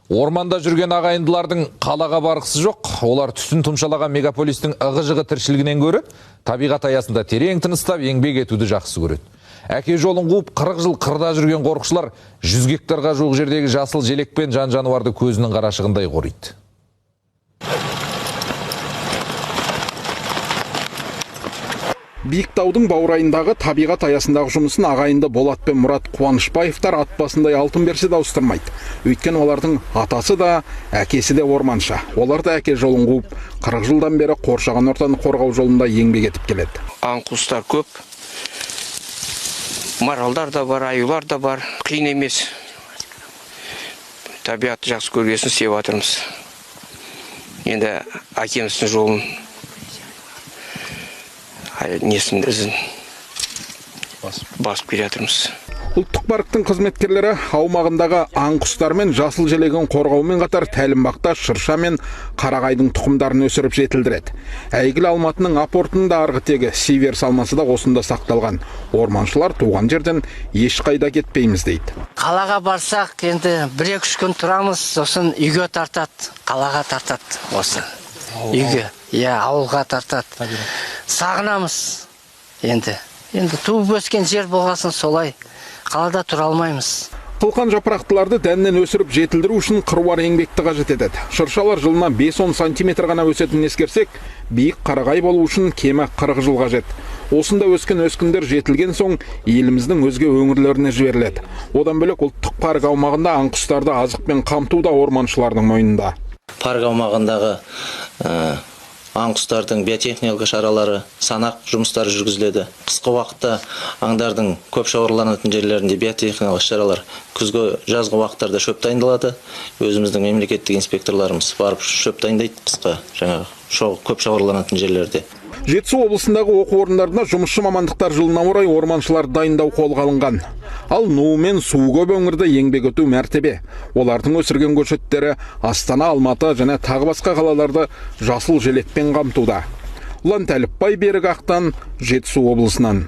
Орманда жүрген ағайындылардың қалаға барғысы жоқ. Олар түтін тұмшалаған мегаполистің ығы-жығы тіршілігінен гөрі табиғат аясында терең тыныстап еңбек етуді жақсы көреді. Әке жолын қуып 40 жыл қырда жүрген қорықшылар 100 гектарға жуық жердегі жасыл желекпен жан-жануарды көзінің қарашығындай қориды. Биіктаудың баурайындағы табиғат аясындағы жұмысын ағайынды Болат пен Мұрат Қуанышбаевтар ат басындай алтын берсе де ауыстырмайды. Өйткені олардың атасы да, әкесі де орманшы. Олар да әке жолын қуып, 40 жылдан бері қоршаған ортаны қорғау жолында еңбек етіп келеді. Аң-құстар көп, маралдар да бар, аюлар да бар. Қиын емес. Табиғатты жақсы көргесін сеп жатырмыз. Енді әкеміздің жолын несін ізін басып келе жатырмыз. Ұлттық парктың қызметкерлері аумағындағы аң-құстар мен жасыл желегін қорғаумен қатар тәлімбақта шырша мен қарағайдың тұқымдарын өсіріп жетілдіреді. Әйгілі Алматының апортында арғы тегі Сиверс алмасы да осында сақталған. Орманшылар туған жерден ешқайда кетпейміз дейді. Қалаға барсақ, енді 1-2 күн тұрамыз, сосын үйге тартады, қалаға тартады осы. Үйге, ауылға тартады. Сағынамыз енді туып өскен жер болғасын солай қалада тұра алмаймыз. Қылқан жапырақтыларды дәннен өсіріп жетілдіру үшін қыруар еңбекті қажет етеді. Шыршалар жылына 5-10 сантиметр ғана өсетінін ескерсек, биік қарағай болу үшін кемі 40 жыл қажет. Осында өскен өскіндер жетілген соң еліміздің өзге өңірлеріне жіберіледі. Одан бөлек ұлттық парк аумағында аң-құстарды азықпен қамту да орманшылардың мойнында. Парк аумағындағы аң-құстардың биотехникалық шаралары, санақ жұмыстары жүргізіледі. Қысқы уақытта аңдардың көп шоғырланатын жерлерінде биотехникалық шаралар, күзгі жазғы уақыттарда шөп дайындалады. Өзіміздің мемлекеттік инспекторларымыз барып шөп дайындайды қысқы көп шоғырланатын жерлерде. Жетісу облысындағы оқу орындарында жұмысшы мамандықтар жылына орай орманшылар дайындау қолға алынған. Ал ну мен су көп өңірді еңбек ету мәртебе. Олардың өсірген көшеттері Астана, Алматы және тағы басқа қалаларды жасыл желекпен қамтуда. Ұлан Тәліпбай, Берік Ақтан, Жетісу облысынан.